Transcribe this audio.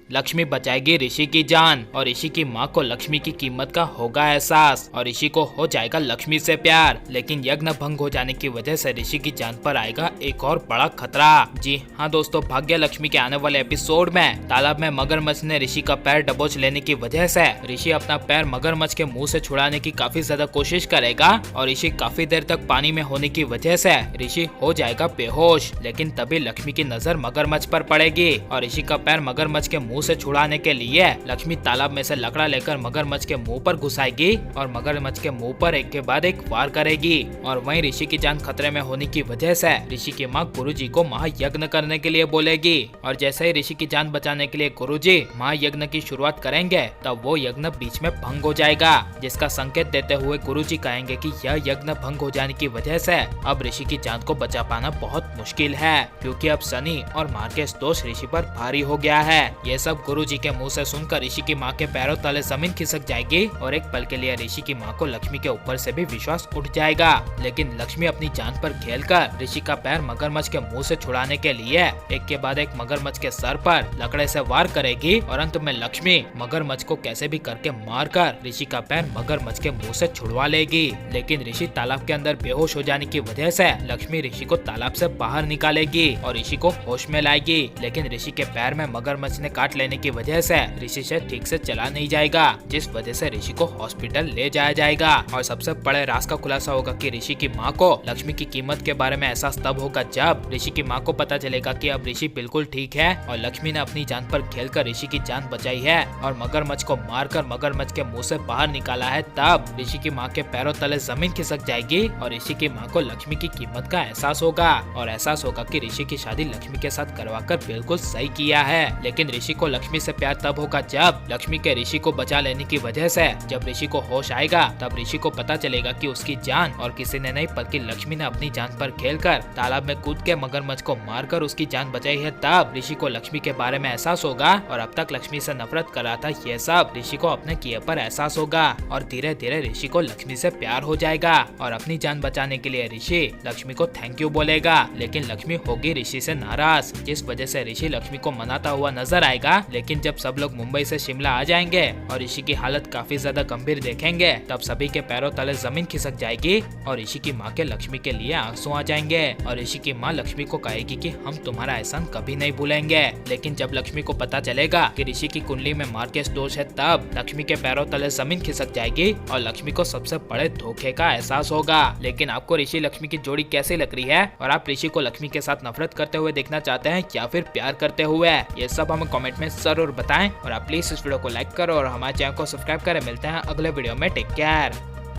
लक्ष्मी बचाएगी ऋषि की जान और ऋषि की माँ को लक्ष्मी की कीमत का होगा एहसास और ऋषि को हो जाएगा लक्ष्मी से प्यार। लेकिन यज्ञ भंग हो जाने की वजह से ऋषि की जान पर आएगा एक और बड़ा खतरा। जी हाँ दोस्तों, भाग्य लक्ष्मी के आने वाले एपिसोड में तालाब में मगरमच्छ ने ऋषि का पैर दबोच लेने की वजह से ऋषि अपना पैर मगरमच्छ के मुंह से छुड़ाने की काफी ज्यादा कोशिश करेगा और ऋषि काफी देर तक पानी में होने की वजह से ऋषि हो जाएगा बेहोश। लेकिन तभी लक्ष्मी की नजर मगरमच्छ पर पड़ेगी और ऋषि का पैर मगरमच्छ के मुंह से छुड़ाने के लिए लक्ष्मी तालाब में से लकड़ा लेकर मगरमच्छ के मुंह पर घुसाएगी और मगरमच्छ के मुंह पर एक के बाद एक वार करेगी। और वहीं ऋषि की जान खतरे में होने की वजह से ऋषि की माँ गुरुजी को महायज्ञ करने के लिए बोलेगी और जैसे ही ऋषि की जान बचाने के लिए गुरुजी महायज्ञ की शुरुआत करेंगे तब वो यज्ञ बीच में भंग हो जाएगा, जिसका संकेत देते हुए गुरुजी कहेंगे कि यह यज्ञ भंग हो जाने की वजह से अब ऋषि की जान को बचा पाना बहुत मुश्किल है, क्योंकि अब शनि और मार्केस दोष ऋषि पर भारी हो गया है। ये सब गुरुजी के मुंह से सुनकर ऋषि की माँ के पैरों तले जमीन खिसक जाएगी और एक पल के लिए ऋषि की माँ को लक्ष्मी के ऊपर से भी विश्वास उठ जाएगा। लेकिन लक्ष्मी अपनी जान पर खेलकर ऋषि का पैर मगरमच्छ के मुंह से छुड़ाने के लिए एक के बाद एक मगरमच्छ के सर पर लकड़े से वार करेगी और अंत में लक्ष्मी मगरमच्छ को कैसे भी करके मारकर ऋषि का पैर मगरमच्छ के मुंह से छुड़वा लेगी। लेकिन ऋषि तालाब के अंदर बेहोश हो जाने की वजह से लक्ष्मी ऋषि को तालाब से बाहर निकालेगी और ऋषि को होश में लाएगी। लेकिन ऋषि के पैर में मगरमच्छ ने काट लेने की वजह से ऋषि से ठीक से चला नहीं जाएगा, जिस वजह से ऋषि को हॉस्पिटल ले जाया जाएगा। और सबसे बड़े राज का खुलासा होगा कि ऋषि की माँ को लक्ष्मी की कीमत के बारे में एहसास तब होगा जब ऋषि की माँ को पता चलेगा कि अब ऋषि बिल्कुल ठीक है और लक्ष्मी ने अपनी जान पर खेलकर ऋषि की जान बचाई है और मगरमच्छ को मारकर मगरमच्छ के मुंह से बाहर निकाला है। तब ऋषि की माँ के पैरों तले जमीन खिसक जाएगी और ऋषि की माँ को लक्ष्मी की कीमत का एहसास होगा और एहसास होगा कि ऋषि की शादी लक्ष्मी के साथ करवाकर बिल्कुल सही किया है। लेकिन ऋषि को लक्ष्मी से प्यार तब होगा जब लक्ष्मी के ऋषि को बचा लेने की वजह से जब ऋषि को होश आएगा तब ऋषि को पता चलेगा कि उसकी जान और किसी ने नहीं बल्कि लक्ष्मी ने अपनी जान पर खेलकर तालाब में कूद के मगरमच्छ को मारकर उसकी जान बचाई है। तब ऋषि को लक्ष्मी के बारे में एहसास होगा और अब तक लक्ष्मी से नफरत कर रहा था ये सब ऋषि को अपने किए पर एहसास होगा और धीरे धीरे ऋषि को लक्ष्मी से प्यार हो जाएगा और अपनी जान बचाने के लिए ऋषि लक्ष्मी को थैंक यू बोलेगा। लेकिन लक्ष्मी होगी ऋषि से नाराज, जिस वजह से ऋषि लक्ष्मी को मनाता हुआ नजर आएगा। लेकिन जब सब लोग मुंबई से शिमला आ जाएंगे और ऋषि की हालत काफी ज्यादा गंभीर देखेंगे तब सभी के पैरों तले जमीन खिसक जाएगी और ऋषि की माँ के लक्ष्मी के लिए आंसू आ जाएंगे और ऋषि की माँ लक्ष्मी को कहेगी कि हम तुम्हारा एहसान कभी नहीं भूलेंगे। लेकिन जब लक्ष्मी को पता चलेगा कि ऋषि की कुंडली में मार्केस दोष है तब लक्ष्मी के पैरों तले जमीन खिसक जाएगी और लक्ष्मी को सबसे बड़े धोखे का एहसास होगा। लेकिन आपको ऋषि लक्ष्मी की जोड़ी कैसी लग रही है और आप ऋषि को लक्ष्मी के साथ नफरत करते हुए देखना चाहते हैं या फिर प्यार करते हुए, ये सब हमें कमेंट में जरूर बताएं और आप प्लीज इस वीडियो को लाइक करो और हमारे चैनल को सब्सक्राइब करें। मिलते हैं अगले वीडियो में, टेक केयर।